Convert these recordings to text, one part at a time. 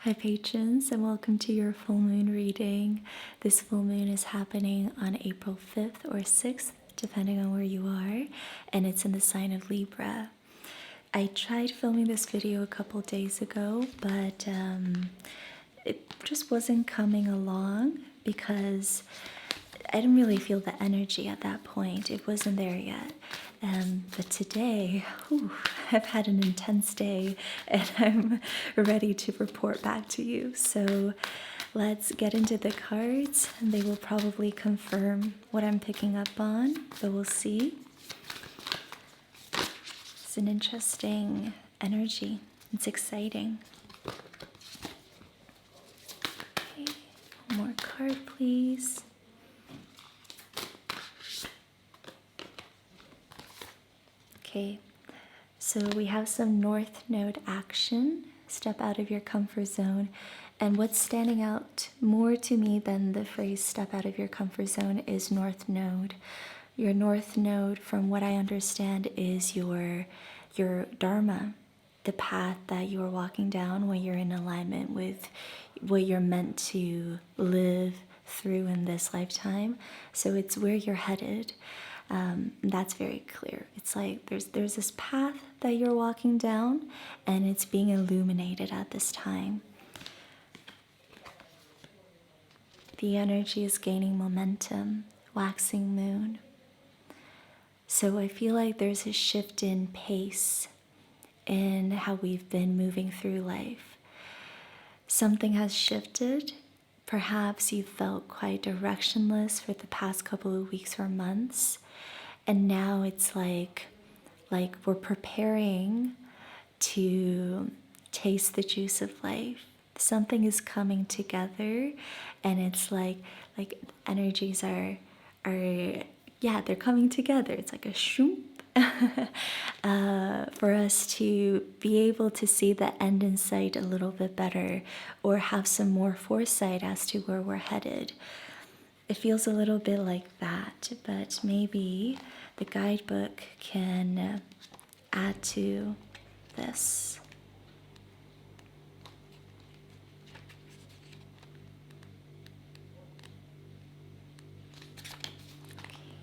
Hi patrons, and welcome to your full moon reading. This full moon is happening on April 5th or 6th, depending on where you are, and it's in the sign of Libra. I tried filming this video a couple days ago, but it just wasn't coming along because I didn't really feel the energy at that point. It wasn't there yet. But today, I've had an intense day and I'm ready to report back to you. So let's get into the cards. They will probably confirm what I'm picking up on, but we'll see. It's an interesting energy. It's exciting. Okay, one more card, please. Okay, so we have some North Node action. Step out of your comfort zone. And what's standing out more to me than the phrase step out of your comfort zone is North Node. Your North Node, from what I understand, is your Dharma, the path that you are walking down when you're in alignment with what you're meant to live through in this lifetime. So it's where you're headed. That's very clear. It's like there's this path that you're walking down and it's being illuminated at this time. The energy is gaining momentum, waxing moon. So I feel like there's a shift in pace in how we've been moving through life. Something has shifted. Perhaps you felt quite directionless for the past couple of weeks or months. And now it's like we're preparing to taste the juice of life. Something is coming together, and it's like energies are they're coming together. It's like a shoop. For us to be able to see the end in sight a little bit better, or have some more foresight as to where we're headed. It feels a little bit like that, but maybe the guidebook can add to this. Okay.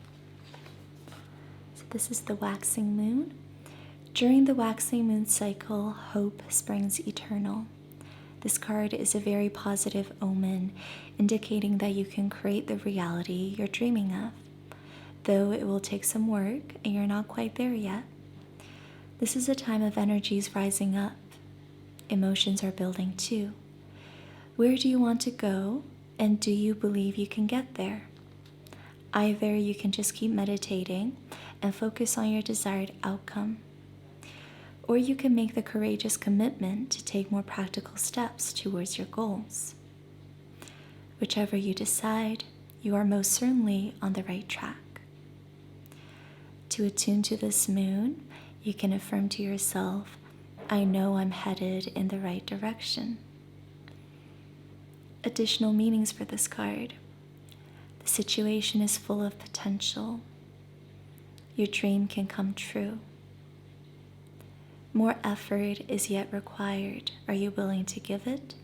So this is the waxing moon. During the waxing moon cycle, hope springs eternal. This card is a very positive omen, indicating that you can create the reality you're dreaming of, though it will take some work and you're not quite there yet. This is a time of energies rising up. Emotions are building too. Where do you want to go, and do you believe you can get there? Either you can just keep meditating and focus on your desired outcome, or you can make the courageous commitment to take more practical steps towards your goals. Whichever you decide, you are most certainly on the right track. To attune to this moon, you can affirm to yourself, I know I'm headed in the right direction. Additional meanings for this card. The situation is full of potential. Your dream can come true. More effort is yet required. Are you willing to give it?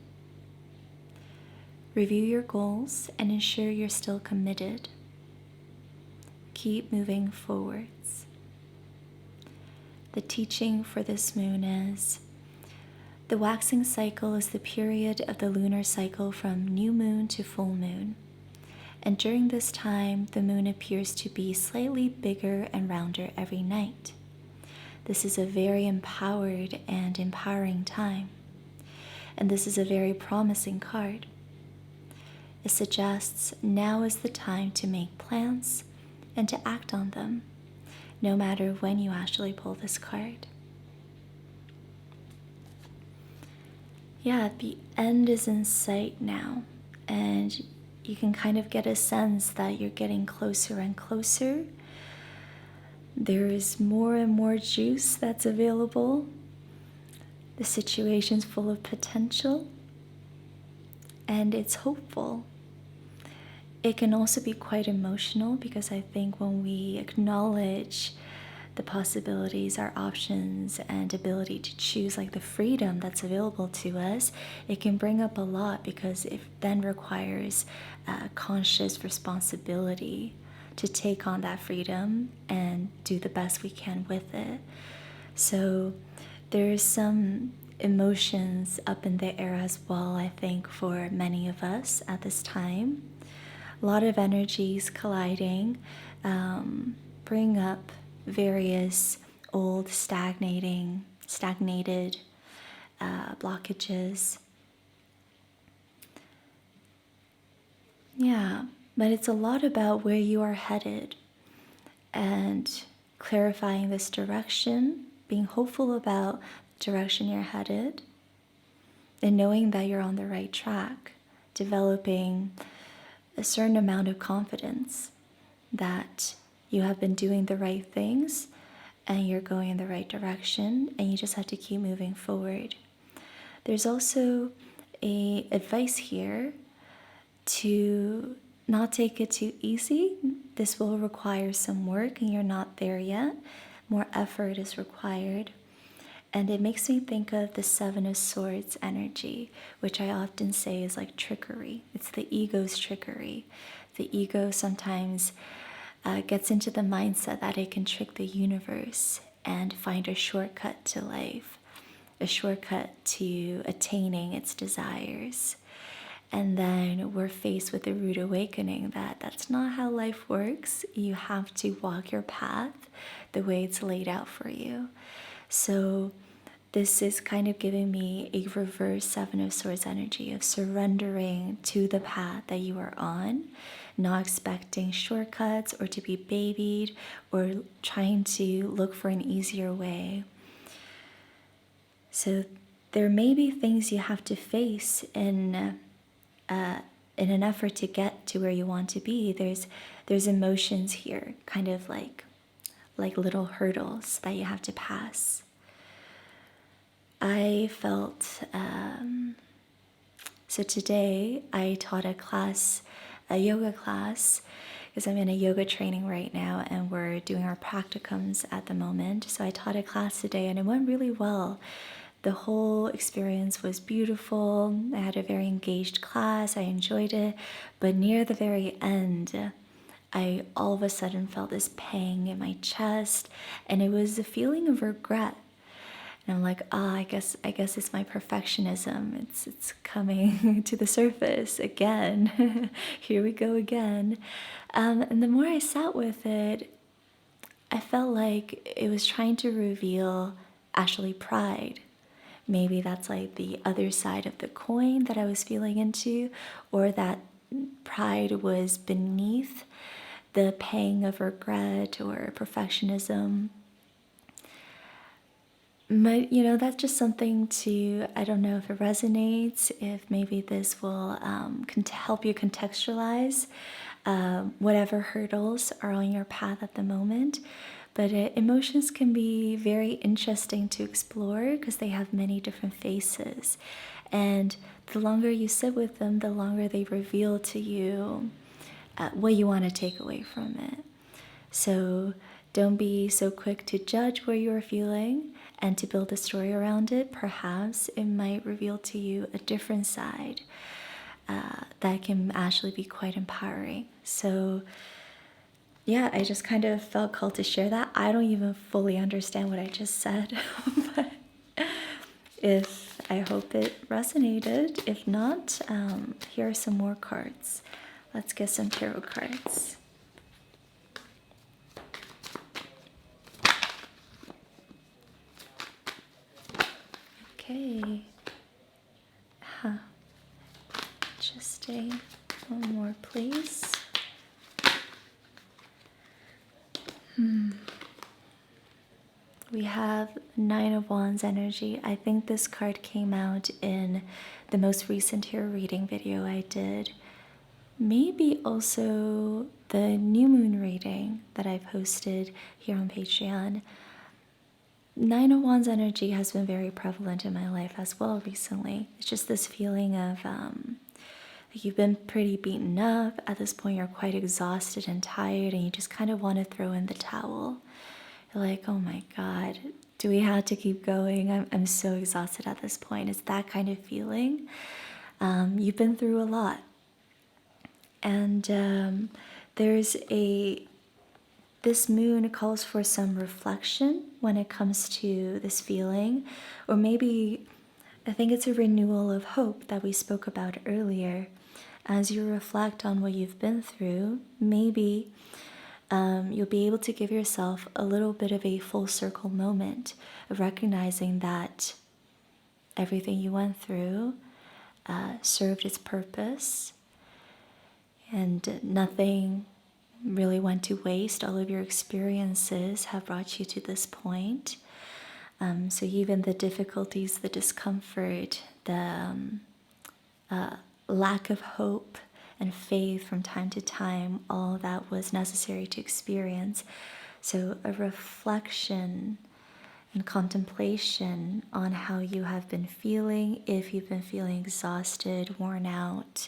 Review your goals and ensure you're still committed. Keep moving forwards. The teaching for this moon is, the waxing cycle is the period of the lunar cycle from new moon to full moon. And during this time, the moon appears to be slightly bigger and rounder every night. This is a very empowered and empowering time. And this is a very promising card. It suggests now is the time to make plans and to act on them, no matter when you actually pull this card. Yeah, the end is in sight now, and you can kind of get a sense that you're getting closer and closer. There is more and more juice that's available. The situation's full of potential, and it's hopeful. It can also be quite emotional because I think when we acknowledge the possibilities, our options, and ability to choose, like the freedom that's available to us, it can bring up a lot because it then requires conscious responsibility to take on that freedom and do the best we can with it. So there's some emotions up in the air as well, I think, for many of us at this time. A lot of energies colliding, bring up various old stagnated blockages. Yeah, but it's a lot about where you are headed and clarifying this direction, being hopeful about the direction you're headed, and knowing that you're on the right track, developing a certain amount of confidence that you have been doing the right things and you're going in the right direction, and you just have to keep moving forward. There's also a advice here to not take it too easy. This will require some work and you're not there yet. More effort is required. And it makes me think of the Seven of Swords energy, which I often say is like trickery. It's the ego's trickery. The ego sometimes gets into the mindset that it can trick the universe and find a shortcut to life, a shortcut to attaining its desires. And then we're faced with a rude awakening that that's not how life works. You have to walk your path the way it's laid out for you. So this is kind of giving me a reverse Seven of Swords energy of surrendering to the path that you are on, not expecting shortcuts or to be babied or trying to look for an easier way. So there may be things you have to face in an effort to get to where you want to be. There's emotions here, kind of like little hurdles that you have to pass. I felt so today I taught a yoga class, because I'm in a yoga training right now and we're doing our practicums at the moment. So I taught a class today and it went really well. The whole experience was beautiful. I had a very engaged class. I enjoyed it. But near the very end, I all of a sudden felt this pang in my chest, and it was a feeling of regret. And I'm like, I guess it's my perfectionism. It's coming to the surface again. Here we go again. And the more I sat with it, I felt like it was trying to reveal actually pride. Maybe that's like the other side of the coin that I was feeling into, or that pride was beneath the pang of regret or perfectionism. But, that's just something to, I don't know if it resonates, if maybe this will help you contextualize whatever hurdles are on your path at the moment. But emotions can be very interesting to explore because they have many different faces. And the longer you sit with them, the longer they reveal to you what you want to take away from it. So don't be so quick to judge what you're feeling and to build a story around it. Perhaps it might reveal to you a different side that can actually be quite empowering. So yeah, I just kind of felt called to share that. I don't even fully understand what I just said, but I hope it resonated. If not, here are some more cards. Let's get some tarot cards. Okay. Just one more, please. We have Nine of Wands energy. I think this card came out in the most recent tarot reading video I did. Maybe also the new moon reading that I posted here on Patreon. Nine of Wands energy has been very prevalent in my life as well recently. It's just this feeling of like you've been pretty beaten up. At this point, you're quite exhausted and tired, and you just kind of want to throw in the towel. You're like, oh my God, do we have to keep going? I'm so exhausted at this point. It's that kind of feeling. You've been through a lot. And this moon calls for some reflection when it comes to this feeling, or maybe I think it's a renewal of hope that we spoke about earlier. As you reflect on what you've been through, maybe you'll be able to give yourself a little bit of a full circle moment of recognizing that everything you went through served its purpose and nothing really went to waste. All of your experiences have brought you to this point. So even the difficulties, the discomfort, the lack of hope and faith from time to time, all that was necessary to experience. So a reflection and contemplation on how you have been feeling, if you've been feeling exhausted, worn out,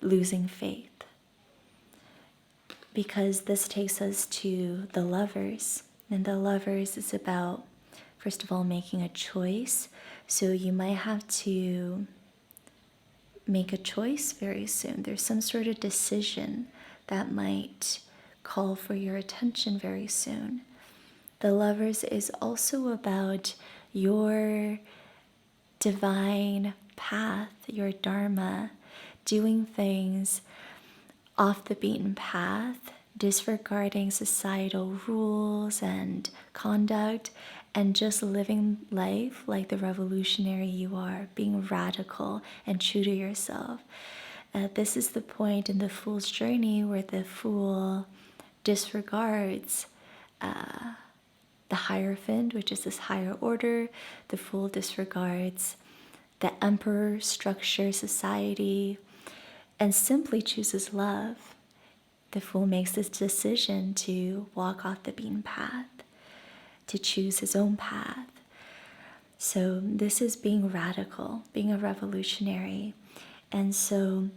losing faith. Because this takes us to the Lovers. And the Lovers is about, first of all, making a choice. So you might have to make a choice very soon. There's some sort of decision that might call for your attention very soon. The Lovers is also about your divine path, your dharma, doing things off the beaten path, disregarding societal rules and conduct, and just living life like the revolutionary you are, being radical and true to yourself. This is the point in the Fool's journey where the Fool disregards the Hierophant, which is this higher order. The Fool disregards the emperor structure, society, and simply chooses love. The Fool makes this decision to walk off the beaten path, to choose his own path. So this is being radical, being a revolutionary. And so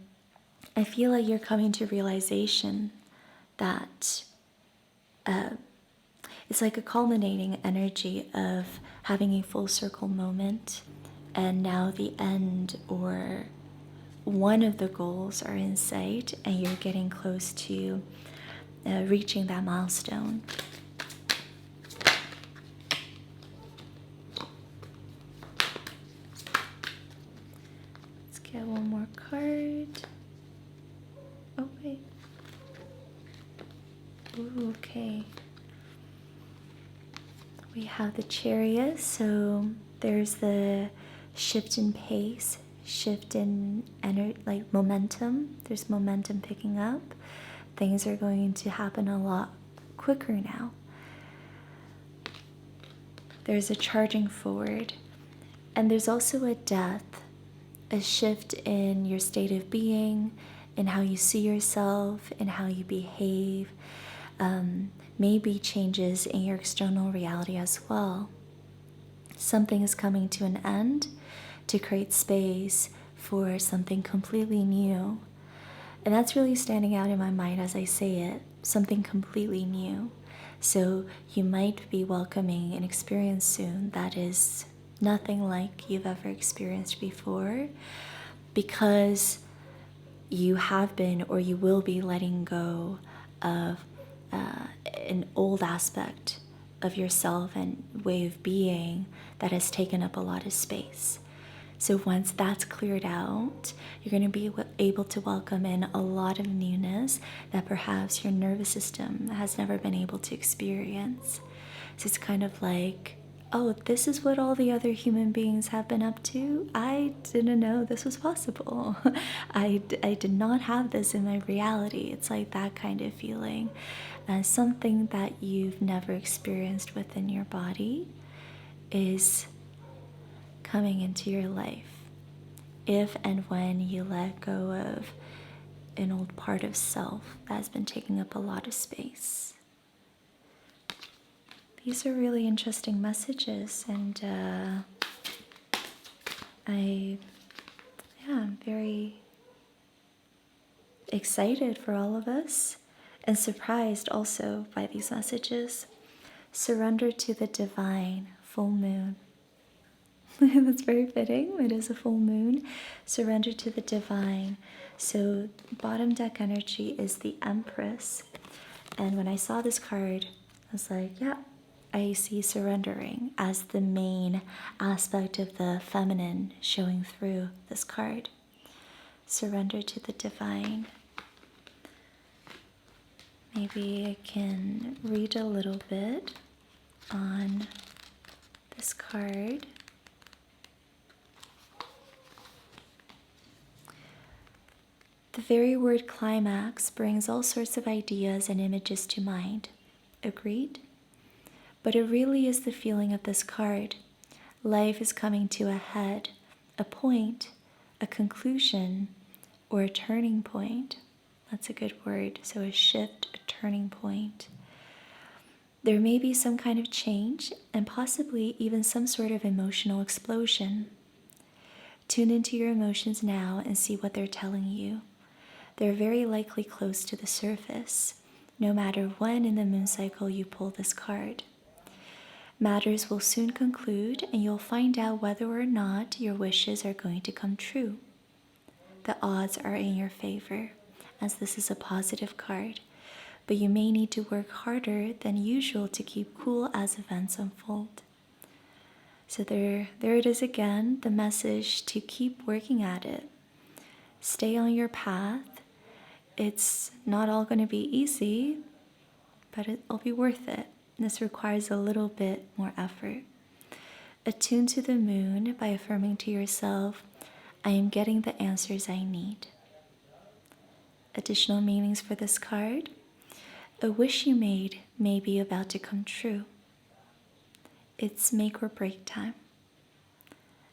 I feel like you're coming to realization that it's like a culminating energy of having a full circle moment, and now the end or one of the goals are in sight, and you're getting close to reaching that milestone. Let's get one more card. Oh, wait. Ooh, okay. We have the Chariot, so there's the shift in pace, shift in like momentum. There's momentum picking up. Things are going to happen a lot quicker now. There's a charging forward, and there's also a death, a shift in your state of being, in how you see yourself, in how you behave, maybe changes in your external reality as well. Something is coming to an end to create space for something completely new. And that's really standing out in my mind as I say it, something completely new. So you might be welcoming an experience soon that is nothing like you've ever experienced before, because you have been or you will be letting go of an old aspect of yourself and way of being that has taken up a lot of space. So once that's cleared out, you're going to be able to welcome in a lot of newness that perhaps your nervous system has never been able to experience. So it's kind of like, oh, this is what all the other human beings have been up to? I didn't know this was possible. I did not have this in my reality. It's like that kind of feeling. Something that you've never experienced within your body is coming into your life if and when you let go of an old part of self that's been taking up a lot of space. These are really interesting messages, and I'm very excited for all of us. and surprised also by these messages. Surrender to the divine, full moon. That's very fitting. It is a full moon. Surrender to the divine. So, bottom deck energy is the Empress. And when I saw this card, I was like, yeah, I see surrendering as the main aspect of the feminine showing through this card. Surrender to the divine. Maybe I can read a little bit on this card. The very word climax brings all sorts of ideas and images to mind. Agreed? But it really is the feeling of this card. Life is coming to a head, a point, a conclusion, or a turning point. That's a good word. So a shift, a turning point. There may be some kind of change and possibly even some sort of emotional explosion. Tune into your emotions now and see what they're telling you. They're very likely close to the surface, no matter when in the moon cycle you pull this card. Matters will soon conclude and you'll find out whether or not your wishes are going to come true. The odds are in your favor, as this is a positive card, but you may need to work harder than usual to keep cool as events unfold. So there it is again, the message to keep working at it. Stay on your path. It's not all going to be easy, but it'll be worth it. This requires a little bit more effort. Attune to the moon by affirming to yourself, I am getting the answers I need. Additional meanings for this card. A wish you made may be about to come true. It's make or break time.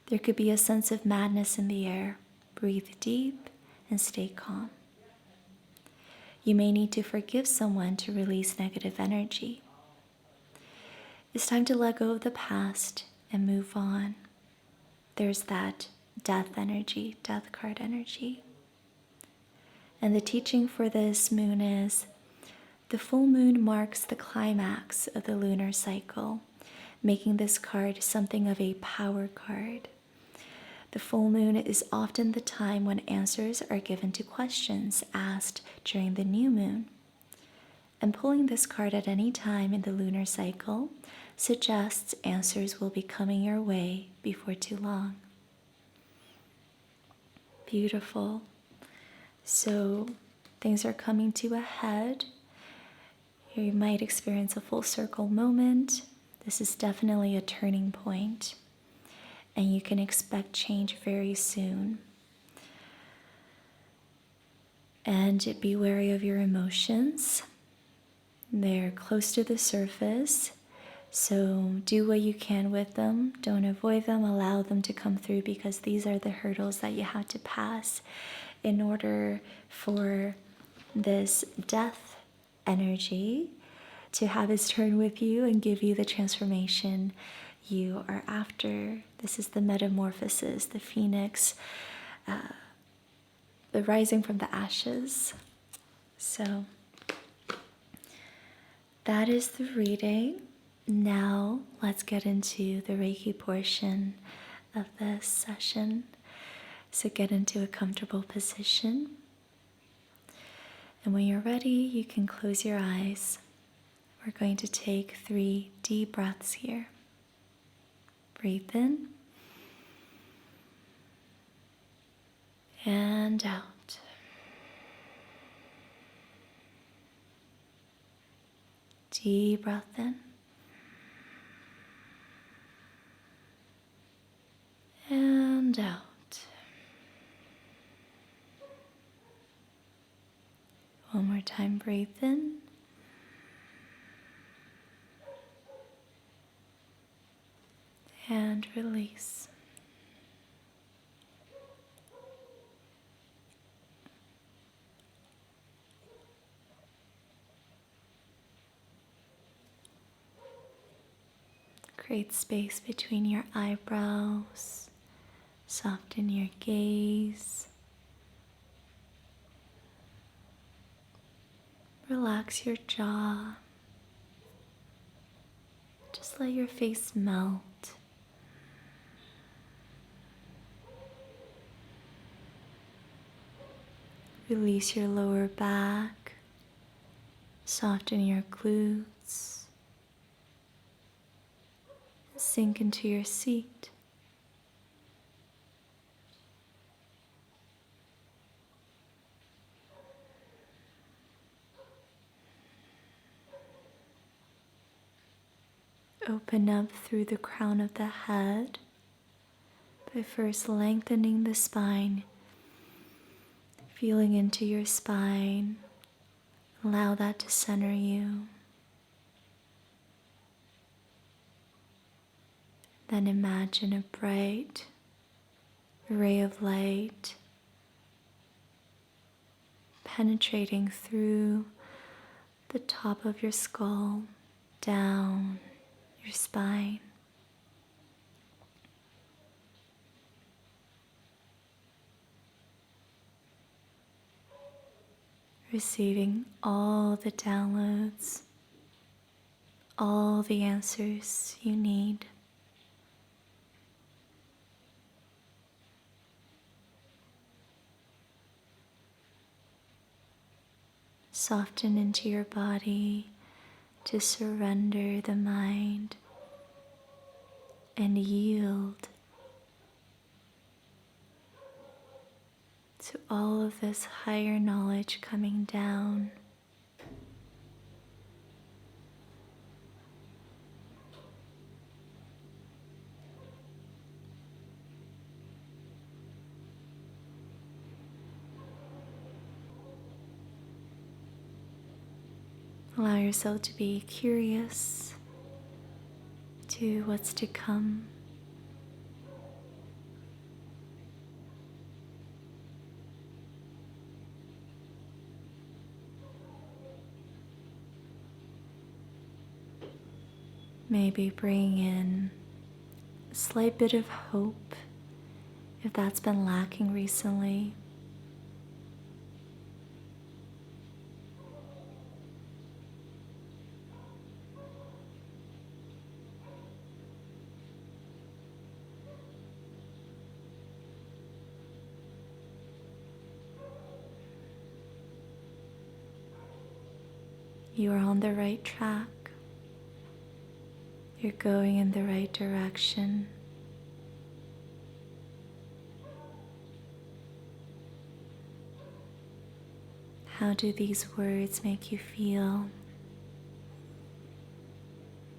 There could be a sense of madness in the air. Breathe deep and stay calm. You may need to forgive someone to release negative energy. It's time to let go of the past and move on. There's that death energy, death card energy. And the teaching for this moon is, the full moon marks the climax of the lunar cycle, making this card something of a power card. The full moon is often the time when answers are given to questions asked during the new moon. And pulling this card at any time in the lunar cycle suggests answers will be coming your way before too long. Beautiful. So things are coming to a head. You might experience a full circle moment. This is definitely a turning point, and you can expect change very soon. And be wary of your emotions. They're close to the surface, so do what you can with them. Don't avoid them, allow them to come through, because these are the hurdles that you have to pass in order for this death energy to have its turn with you and give you the transformation you are after. This is the metamorphosis, the phoenix, the rising from the ashes. So that is the reading. Now let's get into the Reiki portion of this session. So get into a comfortable position. And when you're ready, you can close your eyes. We're going to take 3 deep breaths here. Breathe in and out. Deep breath in and out. One more time, breathe in and release. Create space between your eyebrows. Soften your gaze. relax your jaw. Just let your face melt. Release your lower back. Soften your glutes. Sink into your seat. Open up through the crown of the head by first lengthening the spine, feeling into your spine. Allow that to center you. Then imagine a bright ray of light penetrating through the top of your skull, down your spine. Receiving all the downloads, all the answers you need. Soften into your body to surrender the mind and yield to all of this higher knowledge coming down. Allow yourself to be curious to what's to come. Maybe bring in a slight bit of hope if that's been lacking recently. You are on the right track. You're going in the right direction. How do these words make you feel?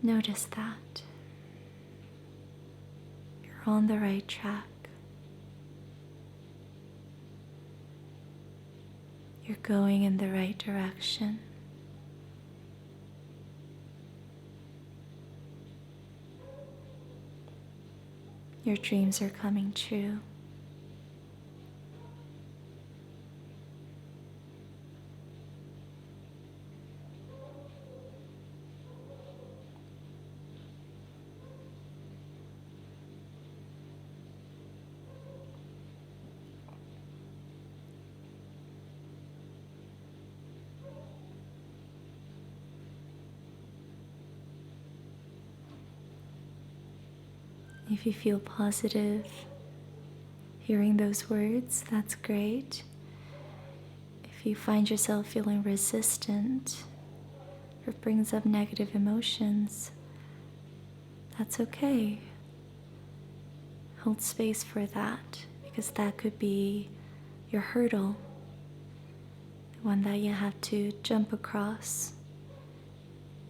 Notice that. You're on the right track. You're going in the right direction. Your dreams are coming true. If you feel positive hearing those words, that's great. If you find yourself feeling resistant or brings up negative emotions, that's okay. Hold space for that, because that could be your hurdle, the one that you have to jump across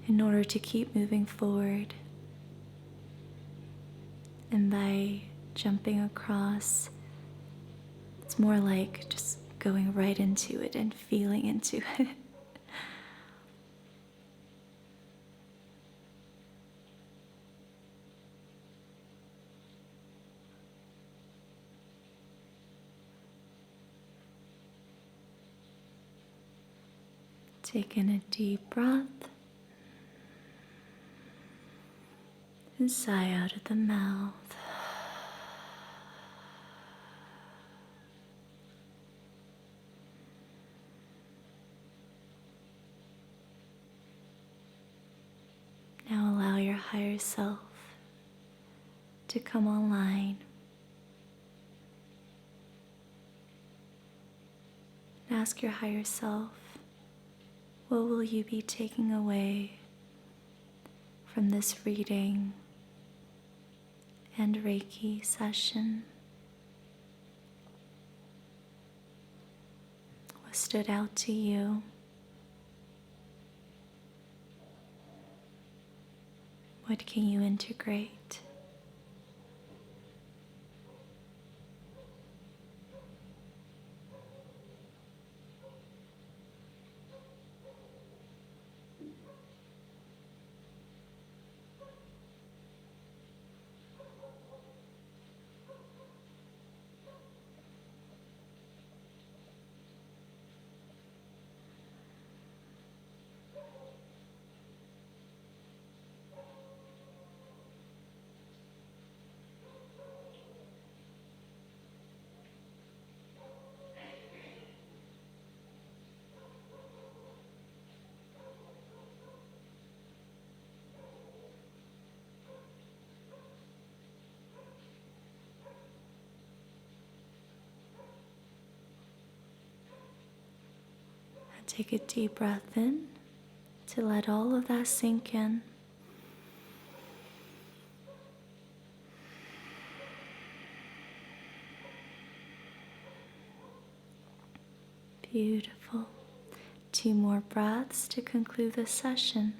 in order to keep moving forward. And by jumping across, it's more like just going right into it and feeling into it. Take in a deep breath and sigh out of the mouth. higher self to come online. And ask your higher self, what will you be taking away from this reading and Reiki session? What stood out to you? What can you integrate? Take a deep breath in to let all of that sink in. Beautiful. 2 more breaths to conclude this session.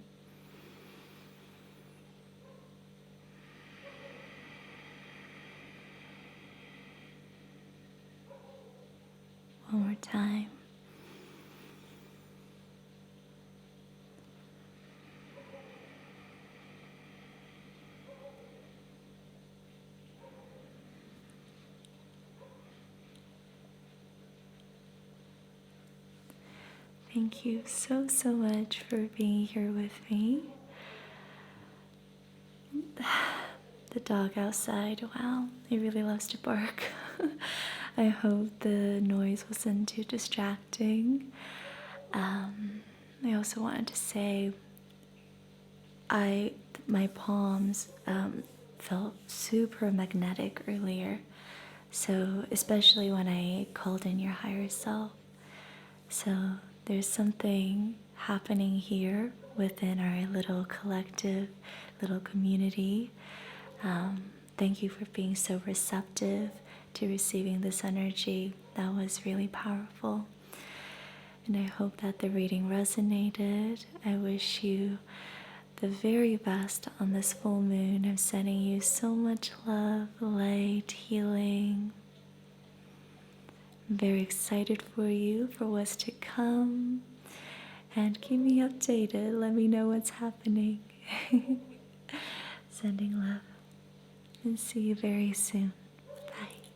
One more time. Thank you so, so much for being here with me. The dog outside, wow, he really loves to bark. I hope the noise wasn't too distracting. I also wanted to say my palms felt super magnetic earlier, so especially when I called in your higher self. So there's something happening here within our little collective, little community. Thank you for being so receptive to receiving this energy. That was really powerful. And I hope that the reading resonated. I wish you the very best on this full moon. I'm sending you so much love, light, healing. I'm very excited for you, for what's to come. And keep me updated. Let me know what's happening. Sending love. And see you very soon.